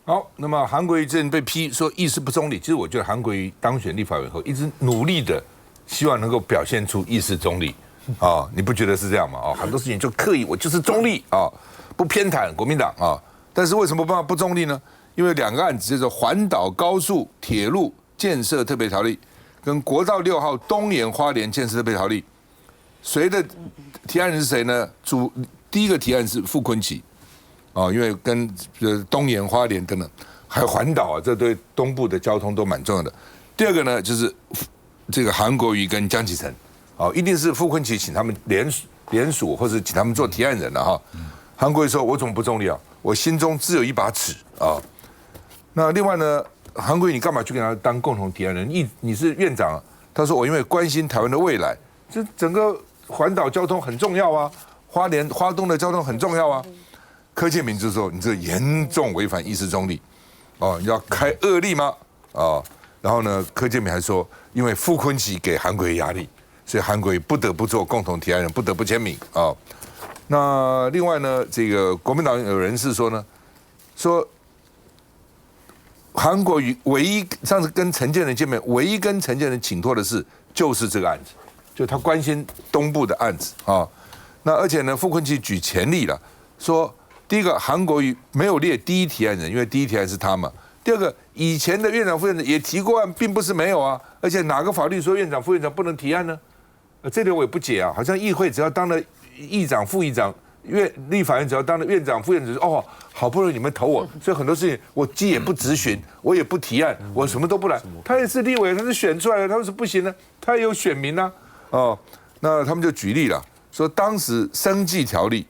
好，那么韩国瑜之前被批说意识不中立，其实我觉得韩国瑜当选立法委员后，一直努力的希望能够表现出意识中立啊，你不觉得是这样吗？啊，很多事情就刻意我就是中立啊，不偏袒国民党啊，但是为什么不中立呢？因为两个案子就是环岛高速铁路建设特别条例跟国道6号东延花莲建设特别条例，谁的提案人是谁呢？第一个提案是傅崐萁。哦，因为跟东延花莲等等，还有环岛啊，这对东部的交通都蛮重要的。第二个呢，就是这个韩国瑜跟江启臣，哦，一定是傅崐萁请他们联署，或者请他们做提案人了哈。韩国瑜说：“我怎么不中立啊？我心中自有一把尺啊。”那另外呢，韩国瑜你干嘛去给他当共同提案人？你是院长，他说我因为关心台湾的未来，这整个环岛交通很重要啊，花东的交通很重要啊。柯建铭就说：“你这严重违反意识中立，哦，你要开恶例吗？哦，然后呢，柯建铭还说，因为傅崐萁给韩国瑜压力，所以韩国瑜不得不做共同提案人，不得不签名啊。那另外呢，这个国民党有人士说呢，说韩国瑜唯一上次跟陈建仁见面，唯一跟陈建仁请托的事就是这个案子，就他关心东部的案子啊。那而且呢，傅崐萁举前例了，说。”第一个，韩国瑜没有列第一提案人，因为第一提案是他嘛。第二个，以前的院长、副院长也提过案，并不是没有啊。而且哪个法律说院长、副院长不能提案呢？这点我也不解啊。好像议会只要当了议长、副议长，立法院只要当了院长、副院长，哦，好不容易你们投我，所以很多事情我既也不质询，我也不提案，我什么都不来。他也是立委，他是选出来的，他为什么不行呢？他也有选民啊。哦，那他们就举例了，说当时生技条例。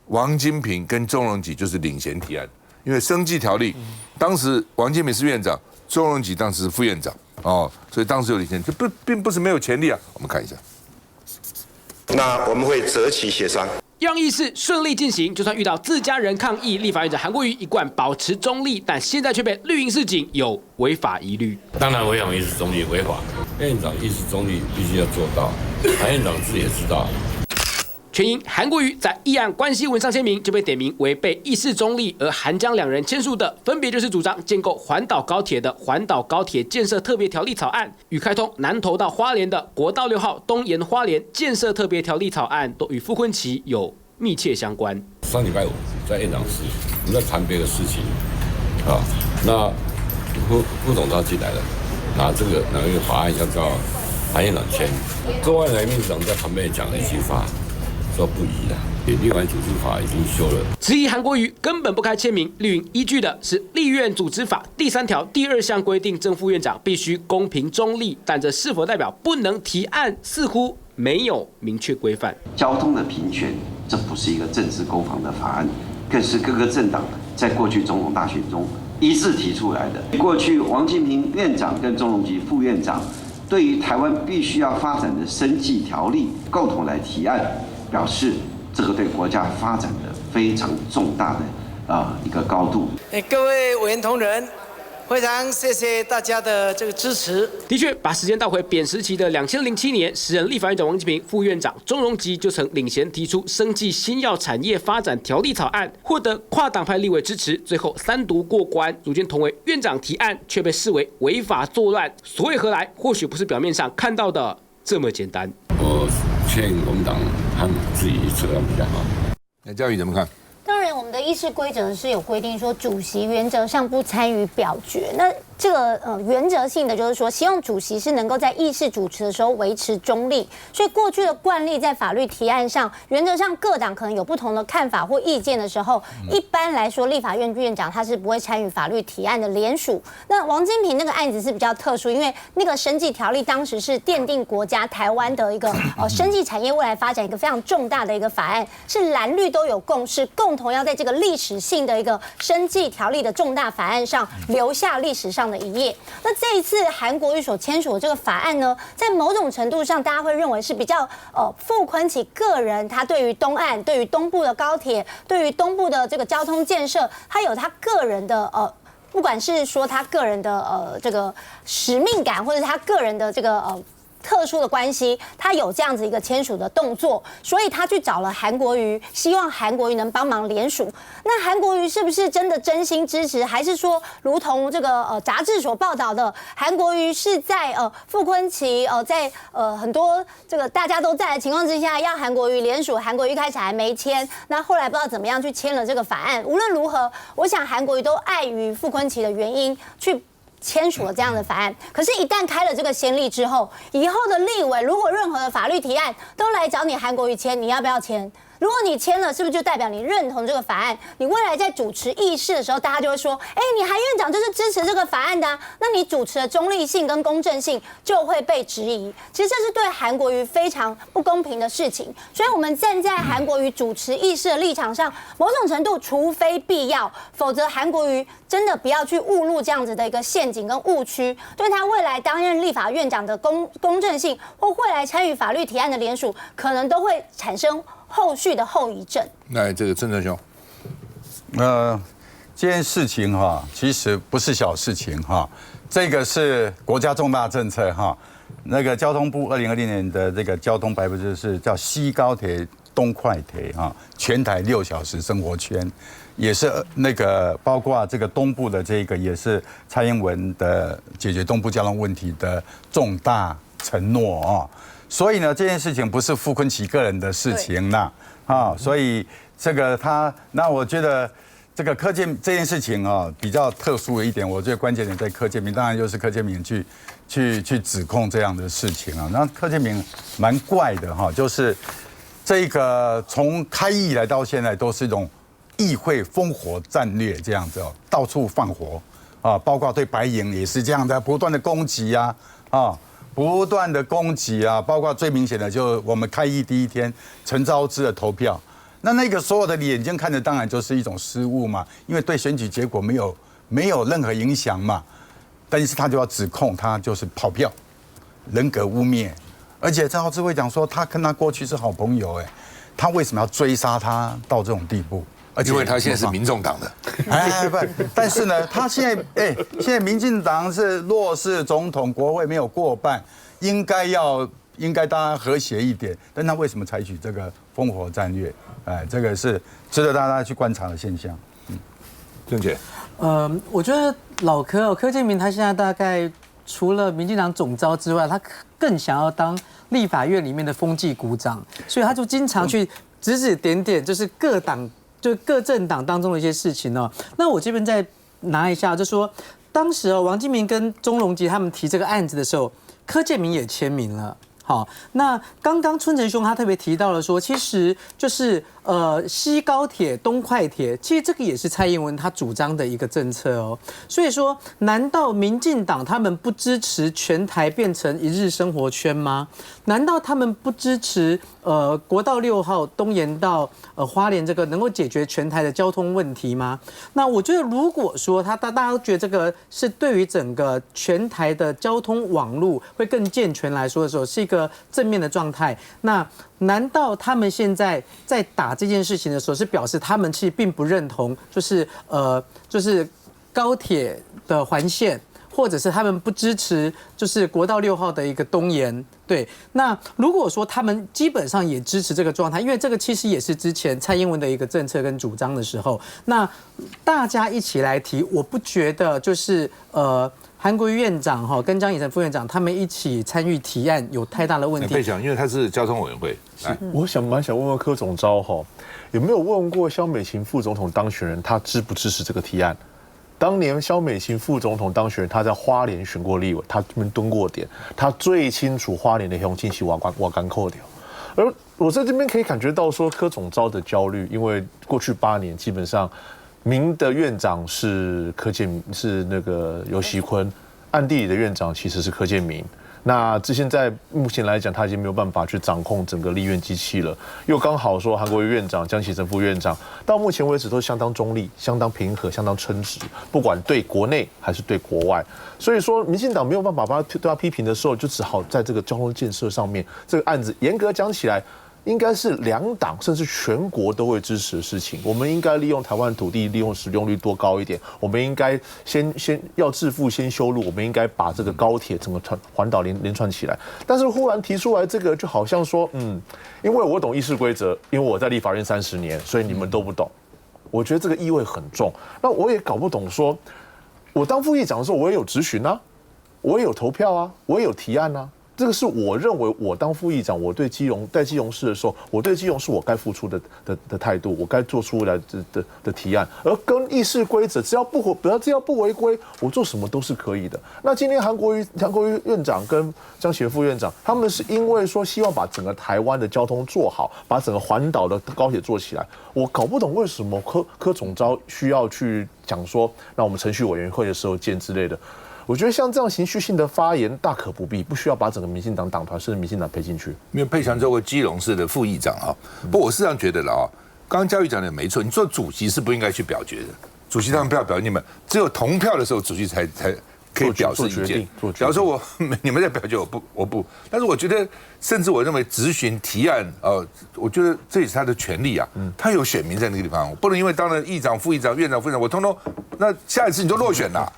王金平跟钟荣吉就是领衔提案，因为生技条例，当时王金平是院长，钟荣吉当时是副院长，哦，所以当时有领衔，这并不是没有潜力啊。我们看一下，那我们会择期协商，让议事顺利进行。就算遇到自家人抗议，立法院长韩国瑜一贯保持中立，但现在却被绿营示警有违法疑虑。当然违反意识中立违法，院长意识中立必须要做到，韩院长自己也知道。全因韩国瑜在议案关系文上签名，就被点名为被意识中立，而韩江两人签署的，分别就是主张建构环岛高铁的环岛高铁建设特别条例草案，与开通南投到花莲的国道6号东延花莲建设特别条例草案，都与傅崐萁有密切相关。上礼拜五在院长室，我们在谈别的事情，啊，那副总他进来了，拿这个法案要叫韩院长签，周万来秘书长在旁边讲了一句话。说不宜了，立法组织法已经修了。质疑韩国瑜根本不该签名，绿营依据的是立院组织法第3条第2项规定，正副院长必须公平中立，但这是否代表不能提案，似乎没有明确规范。交通的平权，这不是一个政治攻防的法案，更是各个政党在过去总统大选中一致提出来的。过去王金平院长跟钟荣吉副院长对于台湾必须要发展的生技条例共同来提案。表示这个对国家发展的非常重大的一个高度。各位委员同仁，非常谢谢大家的这个支持。的确，把时间倒回扁时期的2007年，时任立法院长王金平、副院长钟荣吉就曾领衔提出生技新药产业发展条例草案，获得跨党派立委支持，最后3读过关，逐渐同为院长提案，却被视为违法作乱。所谓何来，或许不是表面上看到的这么简单。劝我们党他们自己策略比较好。那嘉宇怎么看？当然，我们的议事规则是有规定说，主席原则上不参与表决。那这个原则性的就是说，希望主席是能够在议事主持的时候维持中立。所以过去的惯例，在法律提案上，原则上各党可能有不同的看法或意见的时候，一般来说，立法院院长他是不会参与法律提案的联署。那王金平那个案子是比较特殊，因为那个生技条例当时是奠定国家台湾的一个生技产业未来发展一个非常重大的一个法案，是蓝绿都有共识，共同要在这个历史性的一个生技条例的重大法案上留下历史上的一页。那这一次韩国瑜所签署的这个法案呢，在某种程度上，大家会认为是比较傅崐萁个人他对于东岸、对于东部的高铁、对于东部的这个交通建设，他有他个人的不管是说他个人的这个使命感，或者是他个人的这个特殊的关系，他有这样子一个签署的动作，所以他去找了韩国瑜，希望韩国瑜能帮忙联署。那韩国瑜是不是真的真心支持，还是说如同这个杂志所报道的，韩国瑜是在傅崐萁在很多这个大家都在的情况之下，要韩国瑜联署，韩国瑜开始还没签，那后来不知道怎么样去签了这个法案。无论如何，我想韩国瑜都碍于傅崐萁的原因去签署了这样的法案，可是，一旦开了这个先例之后，以后的立委如果任何的法律提案都来找你韩国瑜签，你要不要签？如果你签了，是不是就代表你认同这个法案？你未来在主持议事的时候，大家就会说：“哎，你韩院长就是支持这个法案的啊，那你主持的中立性跟公正性就会被质疑。”其实这是对韩国瑜非常不公平的事情。所以，我们站在韩国瑜主持议事的立场上，某种程度，除非必要，否则韩国瑜真的不要去误入这样子的一个陷阱跟误区，对他未来担任立法院长的公正性，或未来参与法律提案的联署，可能都会产生后续的后遗症。那这个郑正兄，这件事情哈，其实不是小事情哈，这个是国家重大政策哈。那个交通部2020年的这个交通白皮就是叫西高铁东快铁哈，全台6小时生活圈，也是那个包括这个东部的这个也是蔡英文的解决东部交通问题的重大承诺啊。所以呢，这件事情不是傅崐萁个人的事情啦，所以这个那我觉得这个柯建这件事情啊比较特殊的一点，我觉得关键点在柯建铭，当然就是柯建铭去指控这样的事情啊。那柯建铭蛮怪的哈，就是这个从开议来到现在都是一种议会烽火战略这样子哦，到处放火啊，包括对白营也是这样的，不断的攻击啊。不断的攻击啊，包括最明显的就是我们开议第一天陈昭之的投票，那个所有的眼睛看的当然就是一种失误嘛，因为对选举结果没有任何影响嘛，但是他就要指控他就是跑票、人格污蔑，而且陈昭之会讲说他跟他过去是好朋友，他为什么要追杀他到这种地步？因为他现在是民众党的，不，但是呢，他现在民进党是弱势总统，国会没有过半，应该大家和谐一点，但他为什么采取这个烽火战略？这个是值得大家去观察的现象。郑姐，我觉得柯建铭他现在大概除了民进党总召之外，他更想要当立法院里面的风纪股长，所以他就经常去指指点点，就是各政党当中的一些事情哦。那我这边再拿一下，就说当时王金明跟钟荣吉他们提这个案子的时候，柯建铭也签名了。好，那刚刚春成兄他特别提到了说，其实就是西高铁、东快铁，其实这个也是蔡英文他主张的一个政策哦。所以说，难道民进党他们不支持全台变成一日生活圈吗？难道他们不支持国道6号东延到花莲这个能够解决全台的交通问题吗？那我觉得，如果说大家都觉得这个是对于整个全台的交通网路会更健全来说的时候，是一个正面的状态。那难道他们现在在打这件事情的时候，是表示他们其实并不认同，就是高铁的环线？或者是他们不支持，就是国道6号的一个东延，对。那如果说他们基本上也支持这个状态，因为这个其实也是之前蔡英文的一个政策跟主张的时候，那大家一起来提，我不觉得就是韩国瑜院长跟江以诚副院长他们一起参与提案有太大的问题。费翔，因为他是交通委员会，我蛮想问问柯总召有没有问过萧美琴副总统当选人，他支不支持这个提案？当年萧美琴副总统当选人，他在花莲选过立委，他这边蹲过点，他最清楚花莲的乡亲是瓦干扣掉。而我在这边可以感觉到说，柯总召的焦虑，因为过去8年基本上，民的院长是柯建铭，是那个游锡堃，暗地里的院长其实是柯建铭。那这现在目前来讲，他已经没有办法去掌控整个立院机器了。又刚好说韩国瑜院长、江启臣副院长到目前为止都相当中立、相当平和、相当称职，不管对国内还是对国外。所以说，民进党没有办法对他批评的时候，就只好在这个交通建设上面，这个案子严格讲起来，应该是两党甚至全国都会支持的事情。我们应该利用台湾土地利用使用率多高一点，我们应该先要致富先修路，我们应该把这个高铁整个环岛连串起来。但是忽然提出来这个，就好像说，因为我懂议事规则，因为我在立法院30年，所以你们都不懂。我觉得这个意味很重。那我也搞不懂说，我当副议长的时候，我也有质询啊，我也有投票啊，我也有提案啊。这个是我认为我当副议长，我对在基隆市的时候，我对基隆市我该付出的态度，我该做出来的提案。而跟议事规则，只要不违规，我做什么都是可以的。那今天韩国瑜院长跟江启臣副院长，他们是因为说希望把整个台湾的交通做好，把整个环岛的高铁做起来。我搞不懂为什么柯总召需要去讲说，那我们程序委员会的时候见之类的。我觉得像这样情绪性的发言大可不必，不需要把整个民进党党团甚至民进党陪进去。因为佩强做过基隆市的副议长啊，不过我是这样觉得了啊。刚刚嘉瑜讲的也没错，你做主席是不应该去表决的，主席他们不要表决，你们只有同票的时候，主席才可以表示意见。假如说你们在表决，我不，但是我觉得，甚至我认为质询提案，我觉得这也是他的权利啊。他有选民在那个地方，我不能因为当了议长、副议长、院长、副院长，我通通那下一次你就落选了。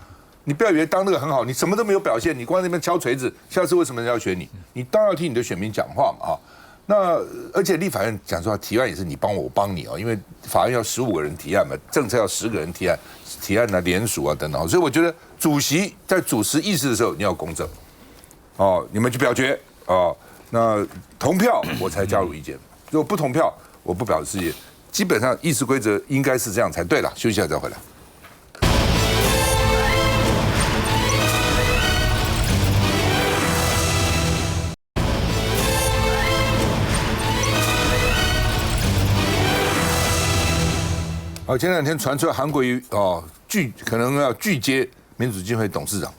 你不要以为当那个很好，你什么都没有表现，你光在那边敲锤子，下次为什么人家要选你？你当然要听你的选民讲话嘛啊！那而且立法院讲说提案也是你帮我帮你哦，因为法院要15个人提案嘛，政策要10个人提案啊联署啊等等，所以我觉得主席在主持议事的时候你要公正哦，你们去表决哦，那同票我才加入意见，如果不同票我不表示意见，基本上议事规则应该是这样才对了。休息一下再回来。好，前2天传出来韩国瑜可能要拒接民主基金会董事长，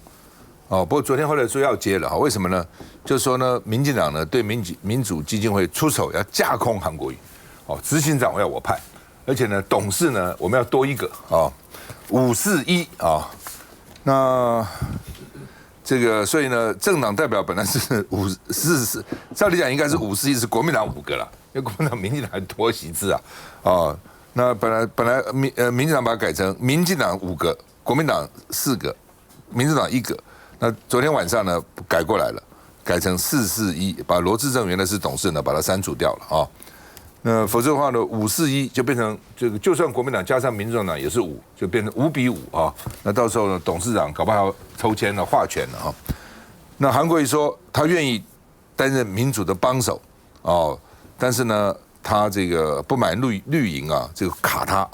不过昨天后来说要接了，为什么呢？就是说呢，民进党呢对民主基金会出手要架空韩国瑜，执行长要我派，而且呢董事呢我们要多一个541那这个所以呢政党代表本来是544，照理讲应该是541是国民党5个了，因为国民党民进党还多席次那本来民进党把它改成民进党5个，国民党4个，民进党1个。那昨天晚上呢改过来了，改成441，把罗致政原来是董事呢，把它删除掉了那否则的话呢，541就变成这个，就算国民党加上民众党也是5，就变成5比5那到时候呢，董事长搞不好要抽签了、划拳了那韩国瑜说他愿意担任民主的帮手但是呢。他这个不满绿营这个卡他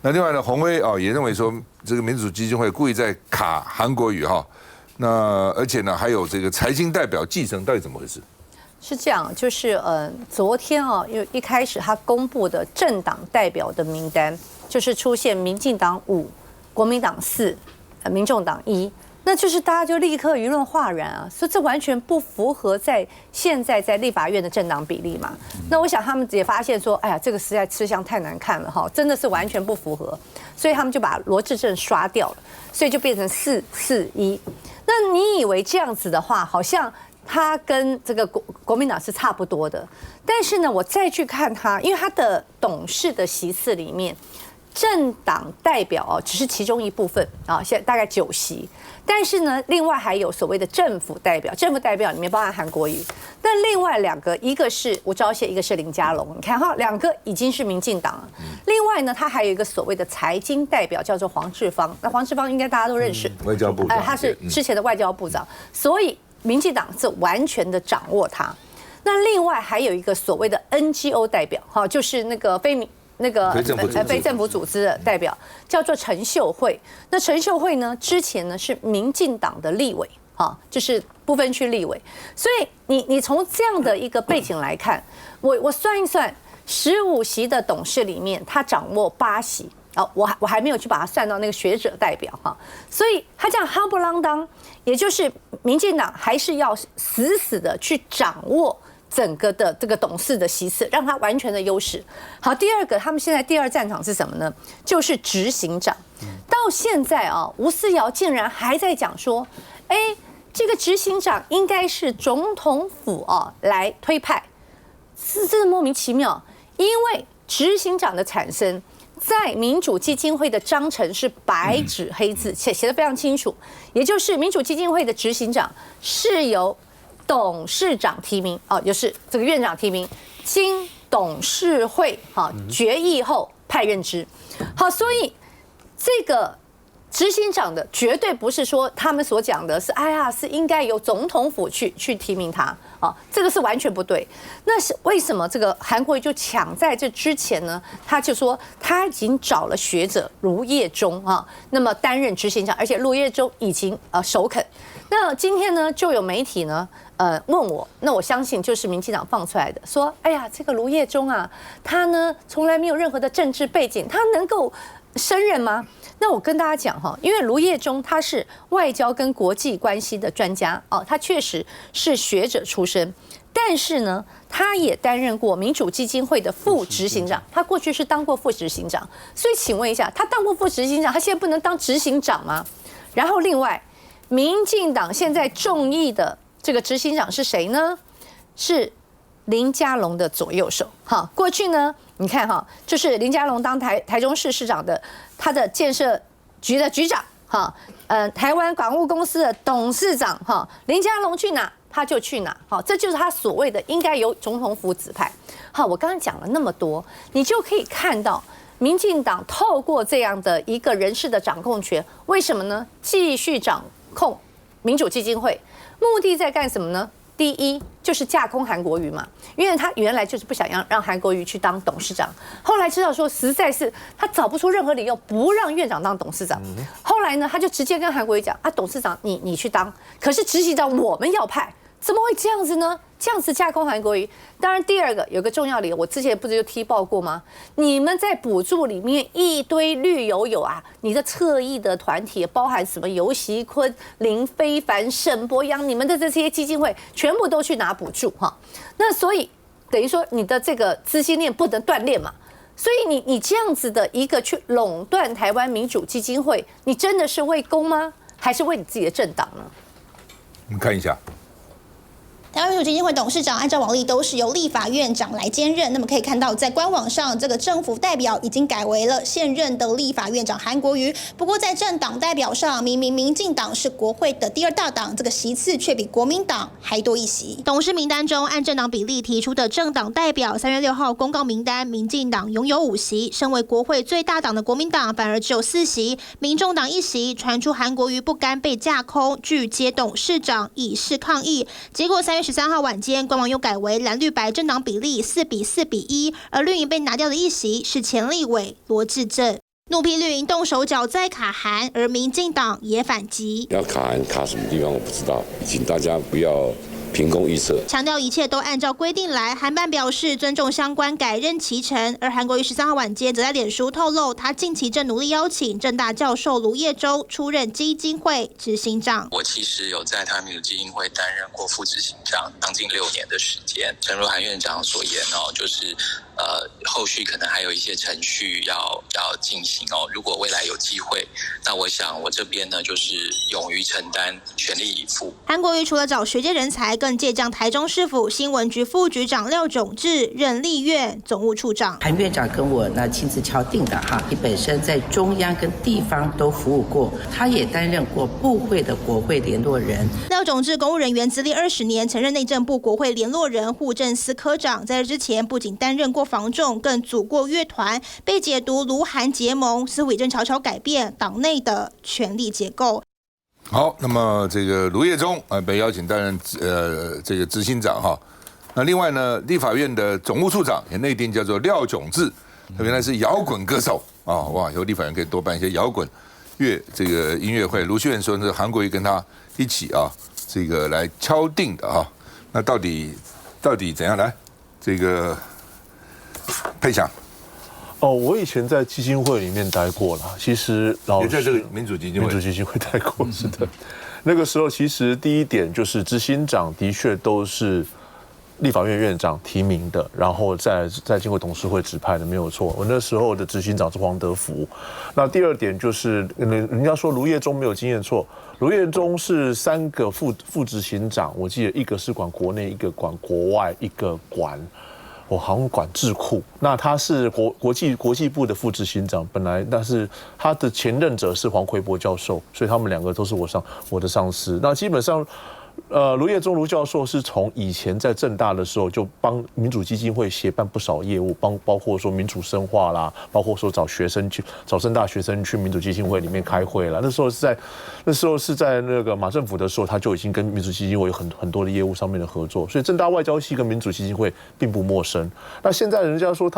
那另外呢，洪威也认为说，这个民主基金会故意在卡韩国瑜那而且呢，还有这个财经代表继承，到底怎么回事？是这样，就是昨天因为一开始他公布的政党代表的名单，就是出现民进党5，国民党4，民众党1。那就是大家就立刻舆论哗然所以这完全不符合现在在立法院的政党比例嘛。那我想他们也发现说，哎呀，这个实在吃相太难看了真的是完全不符合，所以他们就把罗致政刷掉了，所以就变成441。那你以为这样子的话，好像他跟这个国民党是差不多的，但是呢，我再去看他，因为他的董事的席次里面。政党代表只是其中一部分现在大概9席，但是呢，另外还有所谓的政府代表，政府代表里面包含韩国瑜，但另外2个，一个是吴钊燮，一个是林佳龙，你看2个已经是民进党了。另外呢，他还有一个所谓的财经代表叫做黄志芳，那黄志芳应该大家都认识，外交部长，他是之前的外交部长，所以民进党是完全的掌握他。那另外还有一个所谓的 NGO 代表，就是那个非政府组织的代表叫做陈秀慧。那陈秀慧呢，之前呢是民进党的立委就是不分区立委。所以你从这样的一个背景来看，我算一算，15席的董事里面，他掌握8席。我还没有去把它算到那个学者代表所以他这样夯不啷当，也就是民进党还是要死的去掌握。整个的这个董事的席次，让他完全的优势。好，第二个，他们现在第2战场是什么呢？就是执行长。到现在吴思瑶竟然还在讲说，这个执行长应该是总统府来推派。是真的莫名其妙，因为执行长的产生，在民主基金会的章程是白纸黑字写得非常清楚，也就是民主基金会的执行长是由董事长提名，就是这个院长提名，经董事会决议后派任之。好，所以这个执行长的绝对不是说他们所讲的是，是应该由总统府去提名他啊，这个是完全不对。那是为什么这个韩国瑜就抢在这之前呢？他就说他已经找了学者卢业中那么担任执行长，而且卢业中已经首肯。那今天呢，就有媒体呢问我，那我相信就是民进党放出来的，说这个卢业中他呢从来没有任何的政治背景，他能够胜任吗？那我跟大家讲因为卢业中他是外交跟国际关系的专家他确实是学者出身，但是呢，他也担任过民主基金会的副执行长，他过去是当过副执行长，所以请问一下，他当过副执行长，他现在不能当执行长吗？然后另外，民进党现在众议的这个执行长是谁呢？是林佳龙的左右手。过去呢，你看就是林佳龙当台中市市长的，他的建设局的局长台湾港务公司的董事长林佳龙去哪他就去哪，这就是他所谓的应该由总统府指派。我刚刚讲了那么多，你就可以看到民进党透过这样的一个人事的掌控权，为什么呢？继续掌控民主基金会，目的在干什么呢？第一就是架空韩国瑜嘛，因为他原来就是不想让韩国瑜去当董事长，后来知道说实在是他找不出任何理由不让院长当董事长，后来呢他就直接跟韩国瑜讲董事长你去当，可是执行长我们要派，怎么会这样子呢？这样子架空韩国瑜。当然第二个有个重要理由，我之前不是就踢爆过吗？你们在补助里面一堆绿油油你的侧翼的团体包含什么游锡堃、林非凡、沈伯洋，你们的这些基金会全部都去拿补助那所以等于说你的这个资金链不能断裂嘛。所以你这样子的一个去垄断台湾民主基金会，你真的是为公吗？还是为你自己的政党呢？我们看一下。台湾民主基金会董事长按照往例都是由立法院长来兼任，那么可以看到在官网上，这个政府代表已经改为了现任的立法院长韩国瑜。不过在政党代表上，明明民进党是国会的第二大党，这个席次却比国民党还多一席。董事名单中按政党比例提出的政党代表，3月6号公告名单，民进党拥有5席，身为国会最大党的国民党反而只有4席，民众党1席。传出韩国瑜不甘被架空，拒接董事长以示抗议，结果3月13号晚间，官网又改为蓝绿白政党比例4:4:1，而绿营被拿掉的1席是前立委罗致政。怒批绿营动手脚在卡韩，而民进党也反击。要卡韩卡什么地方我不知道，请大家不要凭空预测，强调一切都按照规定来。韩办表示尊重相关改任期程，而韩国瑜13号晚间则在脸书透露，他近期正努力邀请政大教授卢业中出任基金会执行长。我其实有在台湾民主基金会担任过副执行长，将近6年的时间。诚如韩院长所言就是后续可能还有一些程序要进行如果未来有机会，那我想我这边呢就是勇于承担，全力以赴。韩国瑜除了找学界人才，更借将台中市府新闻局副局长廖炯智任立院总务处长。韩院长跟我亲自敲定的你本身在中央跟地方都服务过，他也担任过部会的国会联络人。廖炯智公务人员资历20年，曾任内政部国会联络人、户政司科长。在这之前，不仅担任过防重，更组过乐团，被解读卢韩结盟，似乎已经悄悄改变党内的权力结构。好，那么这个卢业中被邀请担任这个执行长那另外呢，立法院的总务处长也内定叫做廖炯智，他原来是摇滚歌手哇，以后立法院可以多办一些摇滚这个音乐会。卢秀燕说是韩国瑜跟他一起这个来敲定的那到底怎样来这个佩祥？我以前在基金会里面待过了，其实也在这个民主基金会待过，是的。那个时候其实第一点就是执行长的确都是立法院院长提名的，然后在经过董事会指派的，没有错。我那时候的执行长是黄德福。那第二点就是人家说卢业中没有经验错，卢业中是3个副执行长，我记得一个是管国内，一个管国外，一个管我好像管智库，那他是国际部的副执行长，本来但是他的前任者是黄奎博教授，所以他们两个都是我的上司。那基本上。卢业中卢教授是从以前在政大的时候就帮民主基金会协办不少业务，包括说民主深化啦，包括说找政大学生去民主基金会里面开会啦。那时候是在那个马政府的时候，他就已经跟民主基金会有很多的业务上面的合作，所以政大外交系跟民主基金会并不陌生。那现在人家说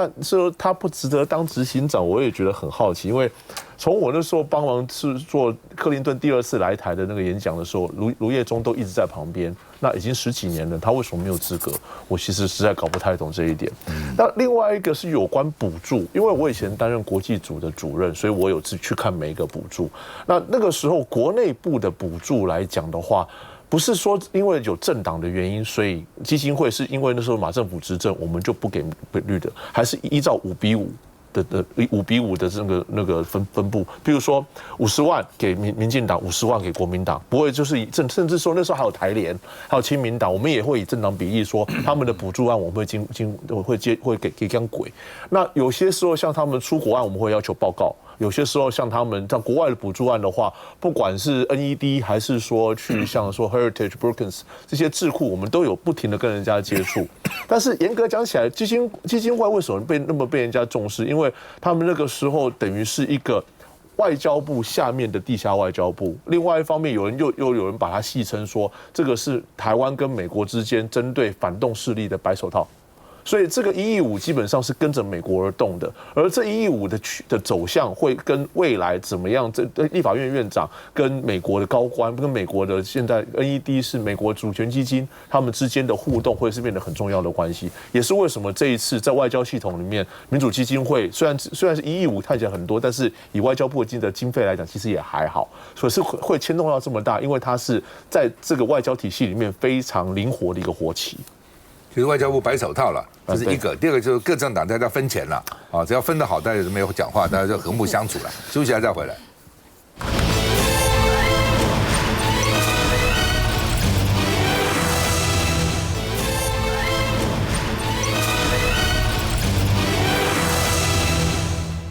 他不值得当执行长，我也觉得很好奇，因为从我那时候帮忙是做克林顿第2次来台的那个演讲的时候，卢业中都一直在旁边，那已经10几年了，他为什么没有资格？我其实实在搞不太懂这一点。那另外一个是有关补助，因为我以前担任国际组的主任，所以我有去看每一个补助。那个时候国内部的补助来讲的话，不是说因为有政党的原因，所以基金会是因为那时候马政府执政，我们就不给率的，还是依照5:5。5:5的那个分布，比如说50万给民进党，50万给国民党，不会就是甚至说那时候还有台联，还有亲民党，我们也会以政党比例说他们的补助案，我们会给这样轨。那有些时候像他们出国案，我们会要求报告。有些时候像他们在国外的补助案的话，不管是 NED 还是说去像说 Heritage、Brookings 这些智库，我们都有不停的跟人家接触。但是严格讲起来，基金会为什么被人家重视？因为他们那个时候等于是一个外交部下面的地下外交部。另外一方面，又有人把它戏称说，这个是台湾跟美国之间针对反动势力的白手套。所以这个1亿5基本上是跟着美国而动的，而这1亿5的走向会跟未来怎么样？这立法院院长跟美国的高官，跟美国的现在 NED 是美国主权基金，他们之间的互动会是变得很重要的关系，也是为什么这一次在外交系统里面，民主基金会虽然是1亿5看起来很多，但是以外交部的经费来讲，其实也还好，所以是会牵动到这么大，因为它是在这个外交体系里面非常灵活的一个活棋。其实外交部白手套了，这是一个。第二个就是各政党大家分钱了啊，只要分得好，大家就没有讲话，大家就和睦相处了。休息一下再回来。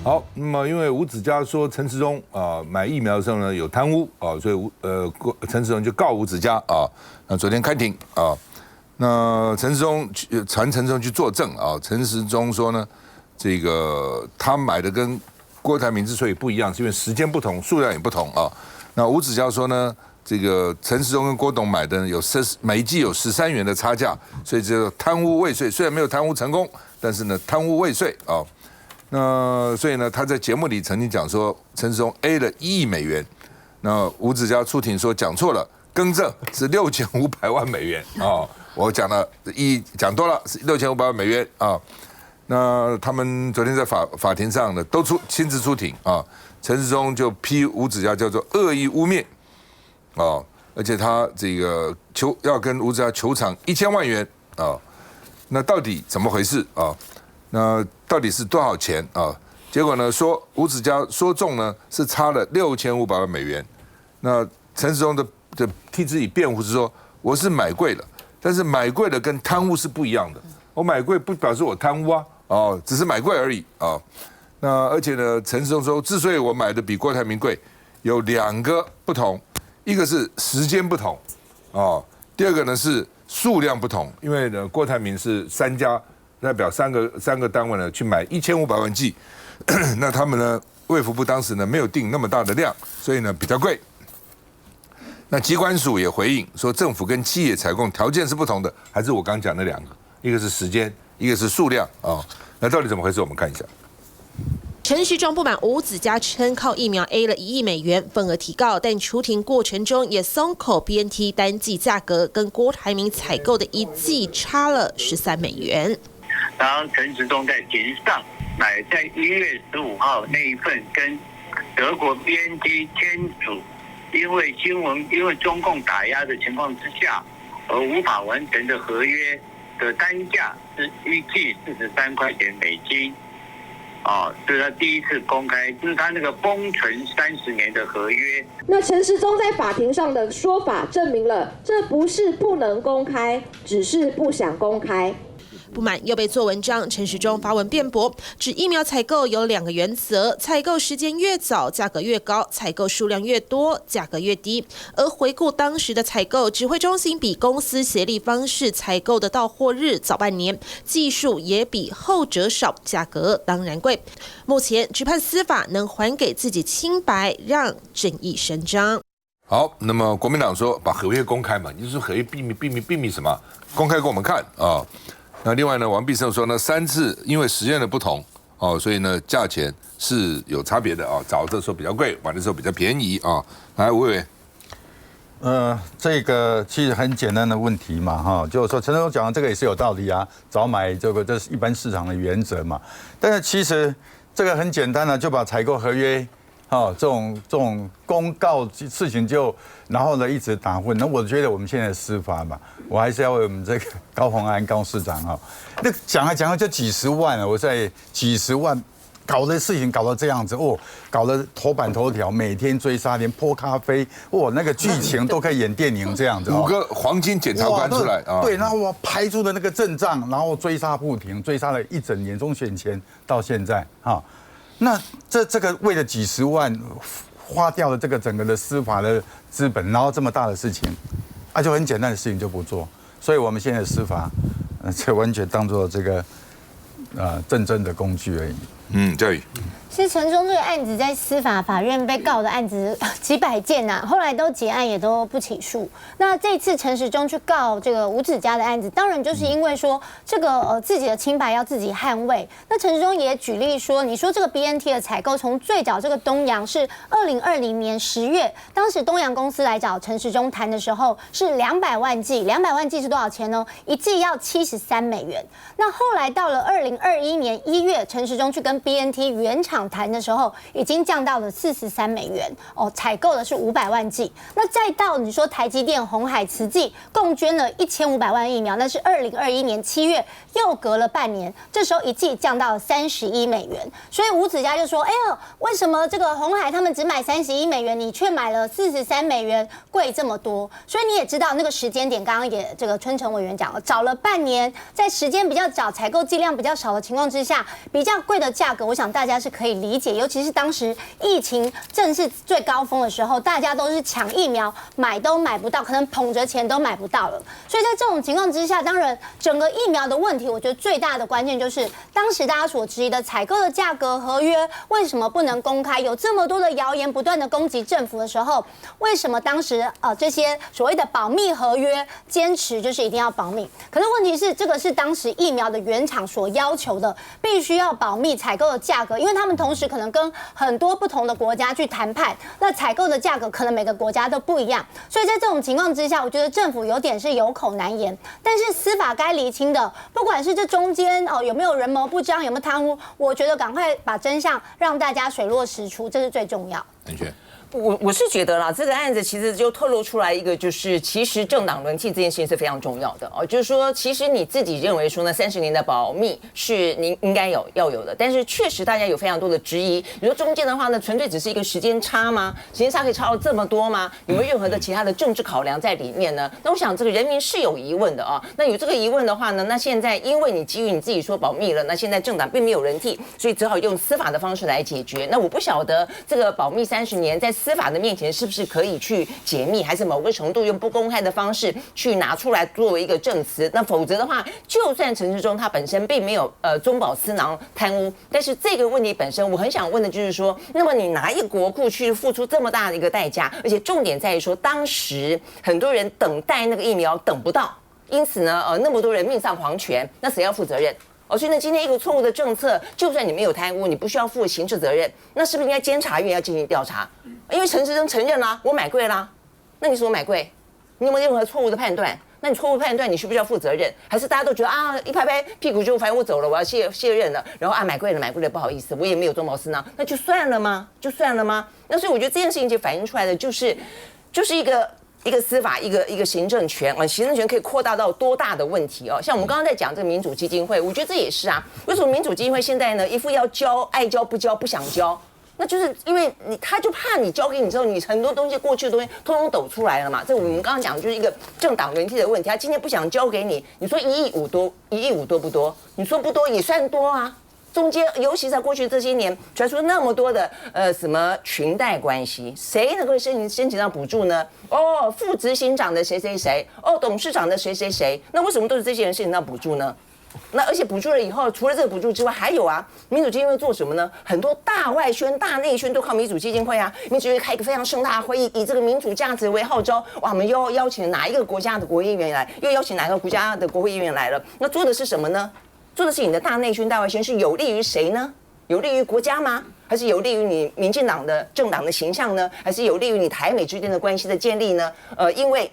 好，那么因为吴子嘉说陈时中买疫苗的时候呢有贪污所以陈时中就告吴子嘉那昨天开庭那陈时中去作证陈时中说呢，这个他买的跟郭台铭之所以不一样，是因为时间不同，数量也不同那吴子嘉说呢，这个陈时中跟郭董买的每一剂有13元的差价，所以这贪污未遂，虽然没有贪污成功，但是呢贪污未遂那所以呢他在节目里曾经讲说陈时中 A 了1亿美元，那吴子嘉出庭说讲错了，更正是6500万美元我讲了讲多了，是6500万美元那他们昨天在法庭上呢，都亲自出庭陈时中就批吴子嘉叫做恶意污蔑而且他这个要跟吴子嘉求偿1000万元那到底怎么回事那到底是多少钱结果呢说吴子嘉说中呢是差了6500万美元，那陈时中的替自己辩护是说我是买贵了。但是买贵了跟贪污是不一样的，我买贵不表示我贪污只是买贵而已那而且呢，陈时中说，之所以我买的比郭台铭贵，有2个不同，一个是时间不同第二个呢是数量不同，因为呢郭台铭是3家代表三个单位呢去买1500万剂，那他们呢卫福部当时呢没有定那么大的量，所以呢比较贵。那疾管署也回应说，政府跟企业采购条件是不同的，还是我刚讲的2个，一个是时间，一个是数量那到底怎么回事？我们看一下。陈时中不满吴子嘉称靠疫苗 A 了1亿美元，份额提告，但出庭过程中也松口 BNT 单剂价格跟郭台铭采购的1剂差了13美元。然后陈时中在庭上买在1月15号那一份跟德国 BNT 签署。因为中共打压的情况之下，而无法完成的合约的单价是1剂43块钱美金，这是他第一次公开，就是他那个封存30年的合约。那陈时中在法庭上的说法证明了，这不是不能公开，只是不想公开。不满又被做文章，陈时中发文辩驳，指疫苗采购有2个原则：采购时间越早，价格越高；采购数量越多，价格越低。而回顾当时的采购，指挥中心比公司协力方式采购的到货日早半年，技术也比后者少，价格当然贵。目前只盼司法能还给自己清白，让正义伸张。好，那么国民党说把合约公开嘛，你说合约秘密什么？公开给我们看啊。那另外呢，王必胜说呢，3次因为时间的不同哦，所以呢价钱是有差别的啊，早的时候比较贵，晚的时候比较便宜啊。来，吴委员。这个其实很简单的问题嘛，哈，就是说陈时中讲的这个也是有道理啊，早买这是一般市场的原则嘛。但是其实这个很简单的，就把采购合约，这种公告事情然后呢一直打混。那我觉得我们现在的司法嘛，我还是要为我们这个高虹安高市长那讲来就几十万了，我在几十万。搞的事情搞到这样子搞得头版头条，每天追杀，连泼咖啡那个剧情都可以演电影这样子。5个黄金检察官出来对，然后我排出的那个阵仗，然后追杀不停，追杀了一整年，从选前到现在那这个为了几十万花掉了这个整个的司法的资本，然后这么大的事情就很简单的事情就不做，所以我们现在的司法这完全当做这个政争的工具而已。教育。其实陈时中这个案子在司法法院被告的案子几百件呐，后来都结案也都不起诉。那这次陈时中去告这个吴子嘉的案子，当然就是因为说这个自己的清白要自己捍卫。那陈时中也举例说，你说这个 BNT 的采购从最早这个东阳是2020年10月，当时东阳公司来找陈时中谈的时候是200万剂，200万剂是多少钱呢？一剂要73美元。那后来到了2021年1月，陈时中去跟 BNT 原厂谈的时候，已经降到了43美元采购的是500万剂。那再到你说台积电、鸿海、慈济共捐了1500万疫苗，那是2021年7月，又隔了半年，这时候一剂降到了31美元。所以吴子嘉就说：“哎呦，为什么这个鸿海他们只买31美元，你却买了43美元，贵这么多？”所以你也知道那个时间点，刚刚也这个春成委员讲了，找了半年，在时间比较早、采购剂量比较少的情况之下，比较贵的价格，我想大家是可以理解，尤其是当时疫情正是最高峰的时候，大家都是抢疫苗，买都买不到，可能捧着钱都买不到了。所以在这种情况之下，当然整个疫苗的问题，我觉得最大的关键就是当时大家所质疑的采购的价格合约为什么不能公开？有这么多的谣言不断的攻击政府的时候，为什么当时这些所谓的保密合约坚持就是一定要保密？可是问题是，这个是当时疫苗的原厂所要求的，必须要保密采购的价格，因为他们同时可能跟很多不同的国家去谈判，那采购的价格可能每个国家都不一样，所以在这种情况之下，我觉得政府有点是有口难言。但是司法该厘清的，不管是这中间有没有人谋不彰，有没有贪污，我觉得赶快把真相让大家水落石出，这是最重要。我是觉得啦，这个案子其实就透露出来一个，就是其实政党轮替这件事情是非常重要的就是说，其实你自己认为说呢，30年的保密是您应该要有的，但是确实大家有非常多的质疑。你说中间的话呢，纯粹只是一个时间差吗？时间差可以差到这么多吗？有没有任何的其他的政治考量在里面呢？那我想这个人民是有疑问的那有这个疑问的话呢，那现在因为你基于你自己说保密了，那现在政党并没有人替，所以只好用司法的方式来解决。那我不晓得这个保密30年在司法的面前是不是可以去解密，还是某个程度用不公开的方式去拿出来作为一个证词？那否则的话，就算陈时中他本身并没有中饱私囊贪污，但是这个问题本身，我很想问的就是说，那么你拿一个国库去付出这么大的一个代价，而且重点在于说，当时很多人等待那个疫苗等不到，因此呢，那么多人命丧黄泉，那谁要负责任？所以呢，今天一个错误的政策，就算你没有贪污，你不需要负刑事责任，那是不是应该监察院要进行调查？因为陈时中承认啦，我买贵啦，那你说我买贵，你有没有任何错误的判断？那你错误判断，你需不需要负责任？还是大家都觉得一拍拍屁股就反正我走了，我要卸任了，然后买贵了，不好意思，我也没有中饱私囊，那就算了吗？那所以我觉得这件事情就反映出来的就是一个司法，一个行政权行政权可以扩大到多大的问题像我们刚刚在讲这个民主基金会，我觉得这也是为什么民主基金会现在呢一副要教爱教不教不想教？那就是因为他就怕你交给你之后，你很多东西过去的东西通通抖出来了嘛。这我们刚刚讲的就是一个政党轮替的问题。他今天不想交给你，你说1亿5多不多？你说不多也算多啊。中间，尤其在过去这些年，传出那么多的什么裙带关系，谁能够申请到补助呢？哦，副执行长的谁谁谁，哦，董事长的谁谁谁，那为什么都是这些人申请到补助呢？那而且补助了以后，除了这个补助之外，还有啊，民主基金会做什么呢？很多大外宣、大内宣都靠民主基金会啊。民主基金会开一个非常盛大的会议，以这个民主价值为号召，哇，我们又邀请哪一个国家的国会议员来，又邀请哪个国家的国会议员来了。那做的是什么呢？做的是你的大内宣、大外宣，是有利于谁呢？有利于国家吗？还是有利于你民进党的政党的形象呢？还是有利于你台美之间的关系的建立呢？因为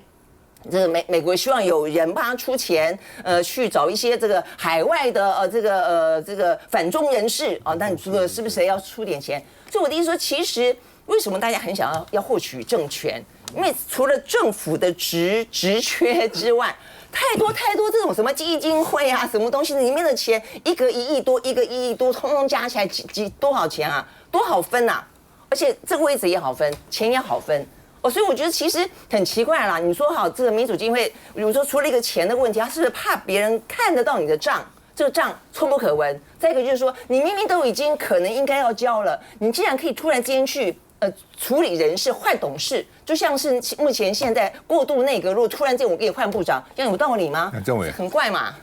这个美国希望有人帮他出钱，去找一些这个海外的这个反中人士啊，那你说是不是谁要出点钱？所以我的意思说，其实为什么大家很想要获取政权？因为除了政府的职缺之外，太多这种什么基金会啊，什么东西里面的钱，一个1亿多，一个1亿多，通通加起来多少钱啊？多好分啊！而且这个位置也好分，钱也好分。所以我觉得其实很奇怪啦。你说好这个民主基金会，比如说除了一个钱的问题，他是不是怕别人看得到你的账，这个账臭不可闻？再一个就是说，你明明都已经可能应该要交了，你既然可以突然之间去处理人事换董事，就像是目前现在过渡内阁，如果突然间我给你换部长，这样有道理吗？政委很怪嘛。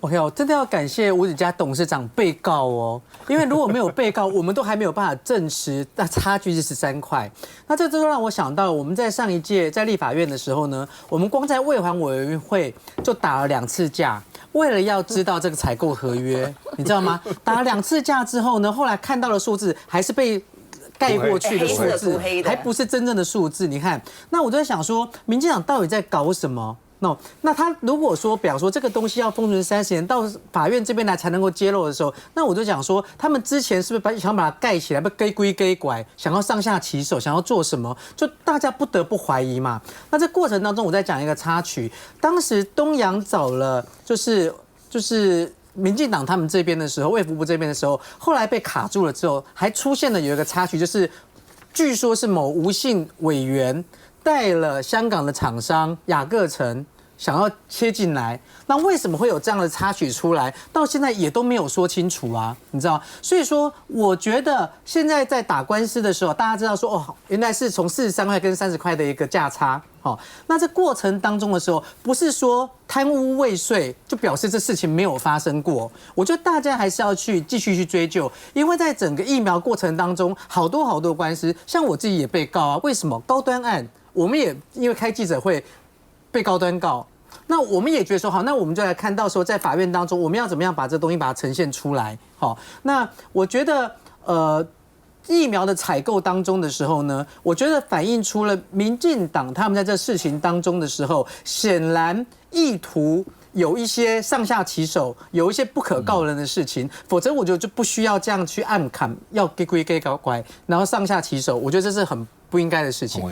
OK， 我真的要感谢吴子嘉董事长被告哦，因为如果没有被告，我们都还没有办法证实那差距是13块。那这就让我想到，我们在上一届在立法院的时候呢，我们光在卫环委员会就打了2次架，为了要知道这个采购合约，你知道吗？打了2次架之后呢，后来看到的数字还是被盖过去的数字，还不是真正的数字。你看，那我就在想说，民进党到底在搞什么？那他如果说，比方说这个东西要封存30年，到法院这边来才能够揭露的时候，那我就讲说，他们之前是不是想把它盖起来，不给归给拐，想要上下其手，想要做什么，就大家不得不怀疑嘛。那这过程当中，我再讲一个插曲，当时东洋找了就是民进党他们这边的时候，卫福部这边的时候，后来被卡住了之后，还出现了有一个插曲，就是据说是某吴姓委员带了香港的厂商雅各城想要切进来，那为什么会有这样的插曲出来？到现在也都没有说清楚啊，你知道？所以说，我觉得现在在打官司的时候，大家知道说，哦，原来是从43块跟30块的一个价差。那这过程当中的时候，不是说贪污未遂就表示这事情没有发生过。我觉得大家还是要去继续去追究，因为在整个疫苗过程当中，好多官司，像我自己也被告啊。为什么高端案，我们也因为开记者会被高端告，那我们也觉得说好，那我们就来看到说在法院当中，我们要怎么样把这东西把它呈现出来。好，那我觉得疫苗的采购当中的时候呢，我觉得反映出了民进党他们在这事情当中的时候，显然意图有一些上下其手，有一些不可告人的事情，否则我觉得就不需要这样去暗砍，要给归给搞拐，然后上下其手，我觉得这是很不应该的事情。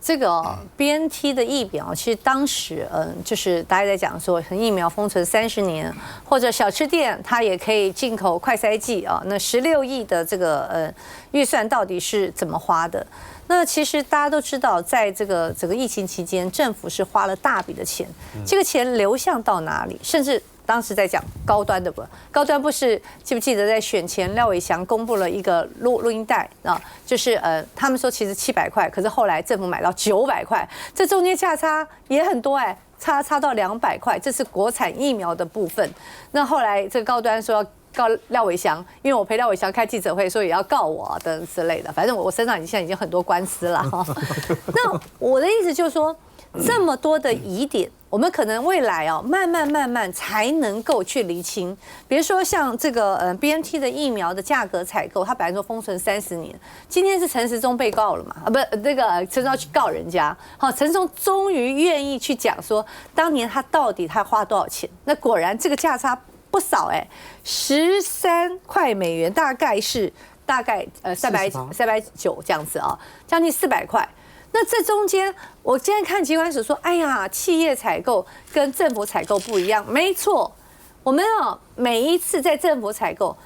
这个BNT 的疫苗，其实当时就是大家在讲说，疫苗封存30年，或者小吃店它也可以进口快筛剂啊。那16亿的这个预算到底是怎么花的？那其实大家都知道，在这个整个疫情期间，政府是花了大笔的钱，这个钱流向到哪里？甚至当时在讲高端的不？高端不是记不记得在选前廖伟翔公布了一个录音带啊，就是他们说其实700块，可是后来政府买到900块，这中间价差也很多差到200块，这是国产疫苗的部分。那后来这个高端说要告廖伟翔，因为我陪廖伟翔开记者会，说也要告我等之类的，反正我身上现在已经很多官司了。那我的意思就是说，这么多的疑点，我们可能未来慢慢才能够去厘清。比如说像这个BNT 的疫苗的价格采购，它本来说封存30年，今天是陈时中被告了嘛？不，那个陈时中去告人家，好，陈时中终于愿意去讲说，当年他到底他花多少钱？那果然这个价差不少13块美元，大概390这样子啊，将近400块。那这中间，我今天看疾管署说，哎呀，企业采购跟政府采购不一样。没错，我们每一次在政府采购，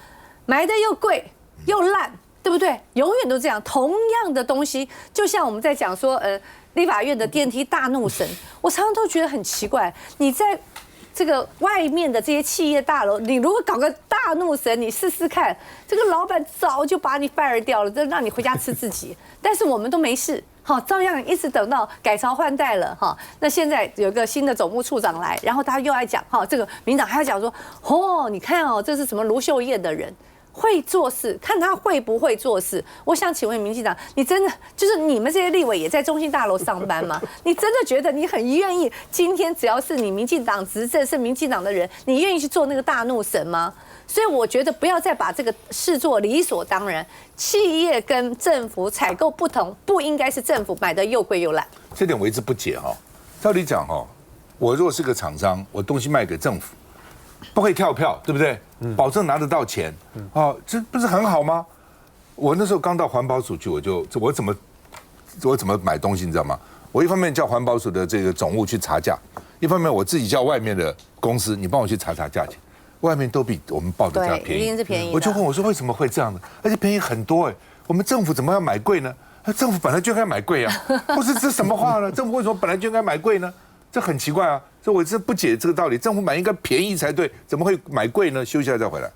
买的又贵又烂，对不对？永远都这样，同样的东西，就像我们在讲说，立法院的电梯大怒神，我常常都觉得很奇怪，你在这个外面的这些企业大楼，你如果搞个大怒神，你试试看，这个老板早就把你 fire 掉了，这让你回家吃自己。但是我们都没事，好，照样一直等到改朝换代了哈。那现在有一个新的总务处长来，然后他又爱讲哈，这个民党还要讲说，哦，你看哦，这是什么卢秀燕的人。会做事，看他会不会做事。我想请问民进党，你真的就是你们这些立委也在中心大楼上班吗？你真的觉得你很愿意今天只要是你民进党执政是民进党的人，你愿意去做那个大怒神吗？所以我觉得不要再把这个视作理所当然。企业跟政府采购不同，不应该是政府买的又贵又烂。这点我一直不解哈。照理讲哈，我如果是个厂商，我东西卖给政府，不可以跳票，对不对？保证拿得到钱，这不是很好吗？我那时候刚到环保署去，我怎么买东西，你知道吗？我一方面叫环保署的这个总务去查价，一方面我自己叫外面的公司，你帮我去查价钱，外面都比我们报的价便宜，一定是便宜的。我就问我说为什么会这样呢？而且便宜很多哎，我们政府怎么要买贵呢？政府本来就应该买贵啊，不是这什么话呢？政府为什么本来就应该买贵呢？这很奇怪啊，所以我真不解这个道理。政府买应该便宜才对，怎么会买贵呢？休息一下再回来。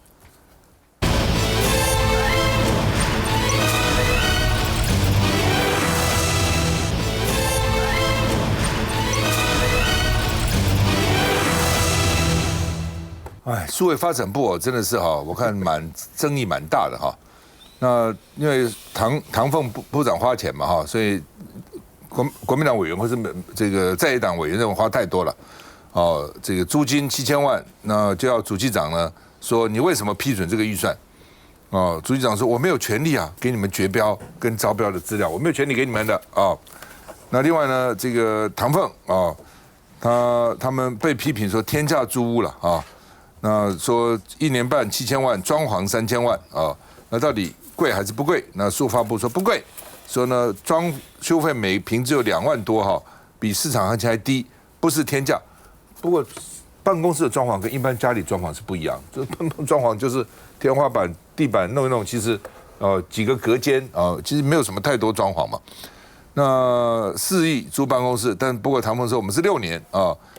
哎，数位发展部真的是我看争议蛮大的哈。那因为唐凤部长花钱嘛所以。国民党委员或是这个在野党委员认为花太多了，这个租金7000万，那就要主计长呢说你为什么批准这个预算？主计长说我没有权利给你们决标跟招标的资料，我没有权利给你们的那另外呢，这个唐凤他们被批评说天价租屋了那说1年半7000万，装潢3000万那到底贵还是不贵？那数发部说不贵。说呢，装修费每平只有2万多比市场行情还低，不是天价。不过办公室的装潢跟一般家里装潢是不一样，就是装潢就是天花板、地板弄一弄，其实几个隔间其实没有什么太多装潢嘛。那4亿租办公室，但不过唐凤说我们是6年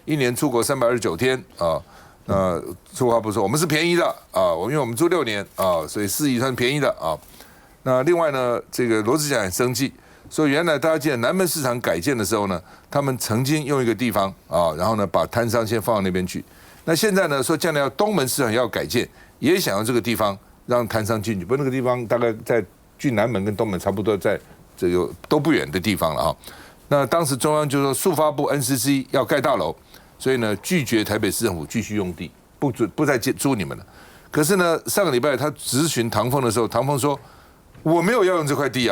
1年出国329天那数发部说我们是便宜的因为我们租6年所以4亿算便宜的那另外呢，这个罗志祥很生气，说原来大家记得南门市场改建的时候呢，他们曾经用一个地方然后呢把摊商先放到那边去。那现在呢说将来要东门市场要改建，也想要这个地方让摊商进去，不过那个地方大概在距南门跟东门差不多，在这个都不远的地方了那当时中央就说数发部 NCC 要盖大楼，所以呢拒绝台北市政府继续用地，不再租你们了。可是呢上个礼拜他质询唐凤的时候，唐凤说。我没有要用这块地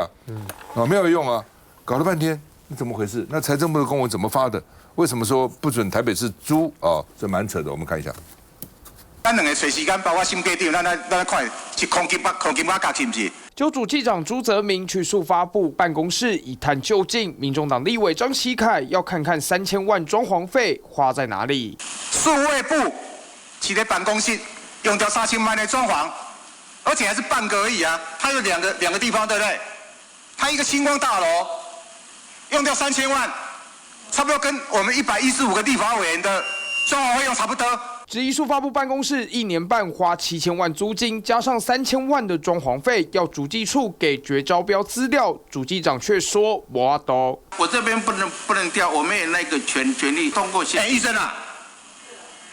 没有用搞了半天，那怎么回事？那财政部的公文怎么发的？为什么说不准台北市租这蛮扯的。我们看一下。咱两个找时间，包括新家长，咱看是空金马甲是不是？就主计长朱泽民去数发部办公室一探究竟，民众党立委张喜凯要看看3000万装潢费花在哪里。数位部起的办公室用掉3000万的装潢。而且还是半个而已它有两个地方，对不对？它一个星光大楼用掉3000万，差不多跟我们115个立法委员的装潢费用差不多。质疑数发部办公室1年半花7000万租金，加上3000万的装潢费，要主计处给决招标资料，主计长却说没都。我这边不能调，我没有那个权利通过宪。医生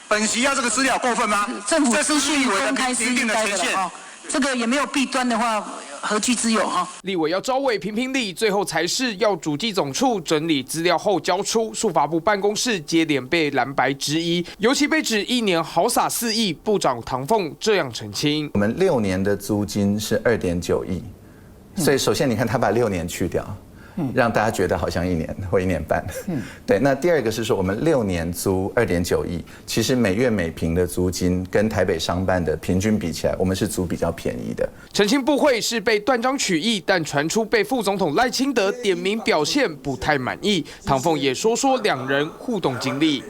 本席要这个资料过分吗？政府资讯公开是应该的这个也没有弊端的话，何惧之有立委要招委评评理，最后才是要主计总处整理资料后交出。数发部办公室接连被蓝白质疑，尤其被指1年豪撒4亿，部长唐凤这样澄清：我们6年的租金是2.9亿，所以首先你看他把6年去掉。让大家觉得好像1年或1年半。对。那第二个是说，我们6年租2.9亿，其实每月每坪的租金跟台北商办的平均比起来，我们是租比较便宜的。澄清部会是被断章取义，但传出被副总统赖清德点名表现不太满意。唐凤也说2人互动经历。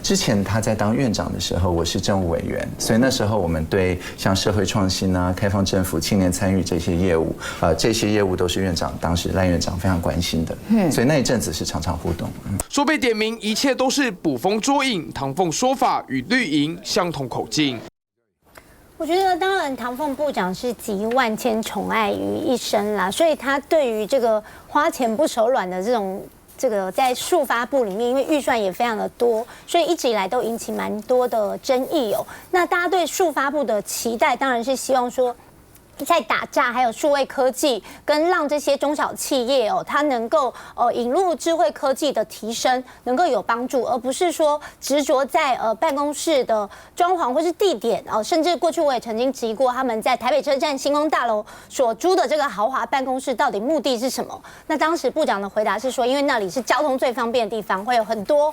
之前他在当院长的时候，我是政务委员，所以那时候我们对像社会创新啊、开放政府、青年参与这些业务，这些业务都是院长当时赖院长非常关心的，所以那一阵子是常常互动。说被点名，一切都是捕风捉影。唐凤说法与绿营相同口径。我觉得当然，唐凤部长是集万千宠爱于一身啦，所以他对于这个花钱不手软的这个在数发部里面，因为预算也非常的多，所以一直以来都引起蛮多的争议哦。那大家对数发部的期待，当然是希望说，在打诈还有数位科技，跟让这些中小企业哦，它能够引入智慧科技的提升，能够有帮助，而不是说执着在办公室的装潢或是地点哦，甚至过去我也曾经质疑过他们在台北车站星光大楼所租的这个豪华办公室到底目的是什么？那当时部长的回答是说，因为那里是交通最方便的地方，会有很多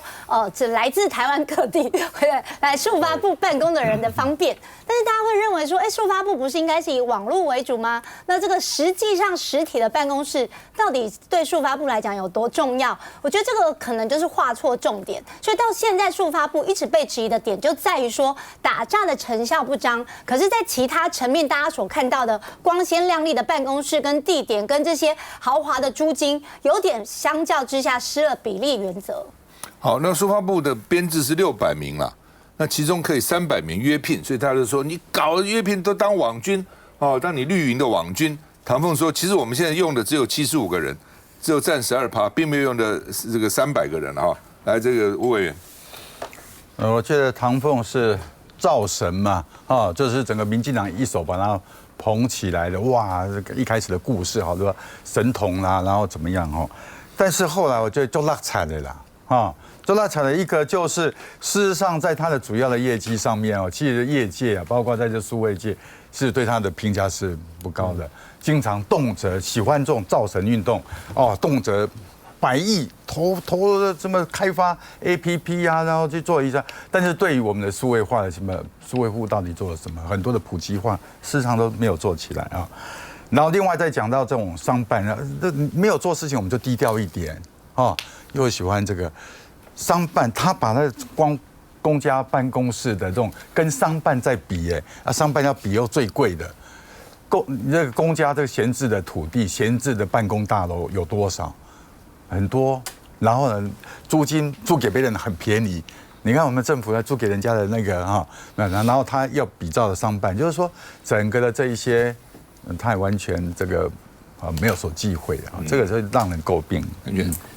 只来自台湾各地会来数发部办公的人的方便。但是大家会认为说，数发部不是应该是以网络为主吗？那这个实际上实体的办公室到底对数发部来讲有多重要？我觉得这个可能就是画错重点。所以到现在数发部一直被质疑的点就在于说，打诈的成效不彰，可是在其他层面大家所看到的光鲜亮丽的办公室跟地点跟这些豪华的租金，有点相较之下失了比例原则。好，那数发部的编制是600名啦，那其中可以300名约聘，所以他就说你搞的约聘都当网军。当你绿营的网军，唐凤说，其实我们现在用的只有75个人，只有占12%，并没有用的这个300个人哈。来，这个吴委员，我觉得唐凤是造神嘛，就是整个民进党一手把他捧起来的，哇，这个一开始的故事好多神童啦，然后怎么样哦，但是后来我觉得就落惨了啦，就落惨的一个就是，事实上在他的主要的业绩上面哦，其实业界啊，包括在这数位界。是对他的评价是不高的，经常动辄喜欢这种造神运动动辄100亿投的这么开发 APP 啊，然后去做一下，但是对于我们的数位化的什么数位户到底做了什么，很多的普及化事实上都没有做起来啊。然后另外再讲到这种商办没有做事情我们就低调一点又喜欢这个商办，他把那光。公家办公室的这种跟商办在比，商办要比又最贵的，这个公家这个闲置的土地、闲置的办公大楼有多少？很多，然后呢，租金租给别人很便宜。你看我们政府在租给人家的那个然后他要比照的商办，就是说整个的这一些，他也完全这个没有所忌讳的这个是让人诟病。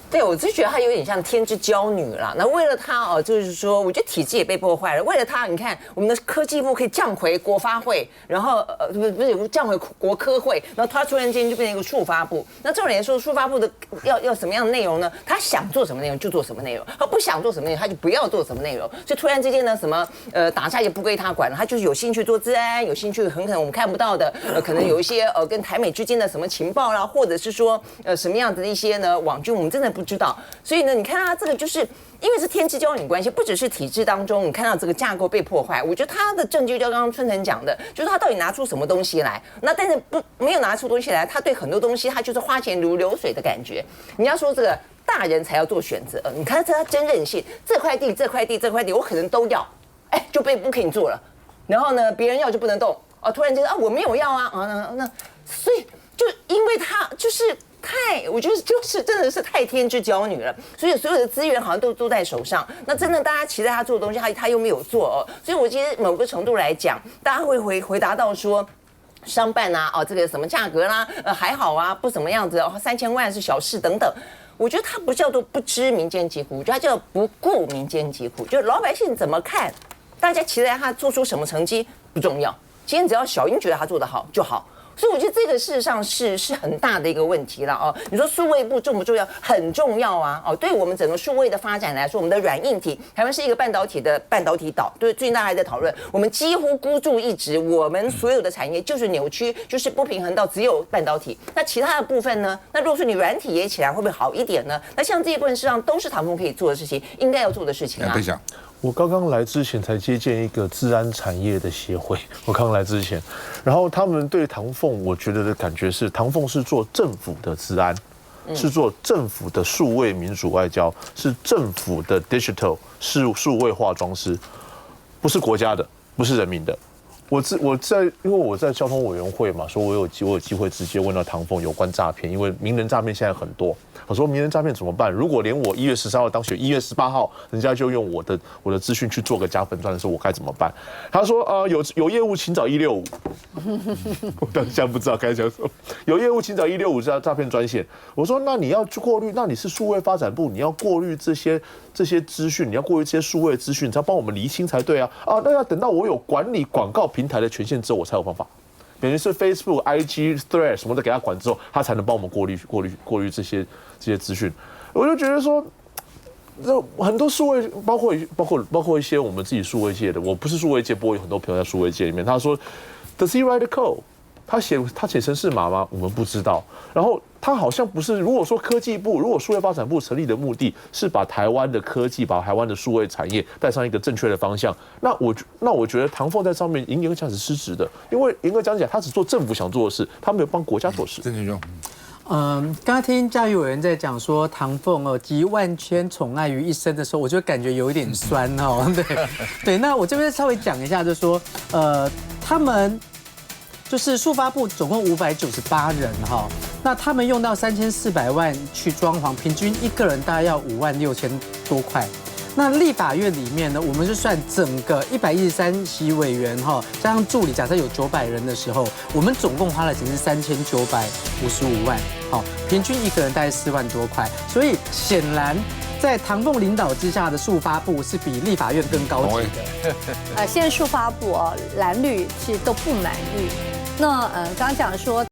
对，我就觉得她有点像天之娇女啦。那为了她就是说，我觉得体制也被破坏了。为了她，你看我们的科技部可以降回国发会，然后不是降回国科会，然后她突然间就变成一个数发部。那照理来说，数发部的要什么样的内容呢？他想做什么内容就做什么内容，他不想做什么内容他就不要做什么内容。所以突然之间呢，什么打诈也不归他管了，他就是有兴趣做治安，有兴趣很可能我们看不到的，可能有一些跟台美之间的什么情报啦，或者是说什么样子的一些呢网军，我们真的不知道。所以呢，你看他这个就是因为是天之骄女关系，不只是体制当中，你看到这个架构被破坏，我觉得他的证据就刚刚春成讲的，就是他到底拿出什么东西来？那但是没有拿出东西来，他对很多东西他就是花钱如流水的感觉。你要说这个大人才要做选择，你看他真任性，这块地我可能都要，就被不给你做了，然后呢别人要就不能动，突然间我没有要那所以就因为他就是。我觉得就是真的是太天之骄女了，所以所有的资源好像都在手上。那真的大家期待他做的东西，他又没有做所以我其实某个程度来讲，大家会回答到说。商办这个什么价格啦，还好不怎么样子，3000万是小事等等。我觉得他不叫做不知民间疾苦，我觉得他叫不顾民间疾苦，就老百姓怎么看，大家期待他做出什么成绩不重要，今天只要小英觉得他做得好就好。所以我觉得这个事实上是很大的一个问题了你说数位部重不重要？很重要对我们整个数位的发展来说，我们的软硬体，台湾是一个半导体岛，对，最近大家还在讨论，我们几乎孤注一掷，我们所有的产业就是扭曲，就是不平衡到只有半导体，那其他的部分呢？那如果说你软体也起来，会不会好一点呢？那像这一部分事实上都是唐凤可以做的事情，应该要做的事情我刚刚来之前才接见一个治安产业的协会，我刚来之前，然后他们对唐凤，我觉得的感觉是，唐凤是做政府的治安，是做政府的数位民主外交，是政府的 digital 数位化装饰，不是国家的，不是人民的。因为我在交通委员会嘛，说我有机会直接问到唐凤有关诈骗，因为名人诈骗现在很多。我说名人诈骗怎么办？如果连我1月13号当选，1月18号人家就用我的资讯去做个假粉专的时候，我该怎么办？他说有业务请找165。我当下不知道该讲什么。有业务请找165诈骗专线。我说那你要去过滤，那你是数位发展部，你要过滤这些资讯，你要过滤这些数位资讯，你才帮我们厘清才对啊！那要等到我有管理广告平台的权限之后，我才有办法。等于是 Facebook、IG、Thread 什么的给他管之后，他才能帮我们过滤这些资讯。我就觉得说，很多数位，包括一些我们自己数位界的，我不是数位界，不过有很多朋友在数位界里面，他说 Does he write the code？ 他写程式码吗？我们不知道。然后他好像不是。如果说科技部，如果数位发展部成立的目的是把台湾的科技、把台湾的数位产业带上一个正确的方向，那我觉得唐凤在上面严格讲是失职的，因为严格讲起来，他只做政府想做的事，他没有帮国家做事。郑建中。刚刚听嘉瑜委员在讲说唐凤集万千宠爱于一身的时候，我就感觉有一点酸哦。对，那我这边稍微讲一下，就是说他们。就是数发部总共598人哈，那他们用到3400万去装潢，平均一个人大概要56000多块。那立法院里面呢，我们就算整个113席委员哈，加上助理，假设有900人的时候，我们总共花了只是3955万，好，平均一个人大概4万多块。所以显然，在唐凤领导之下的数发部是比立法院更高级的。现在数发部蓝绿其实都不满意。那刚刚讲说。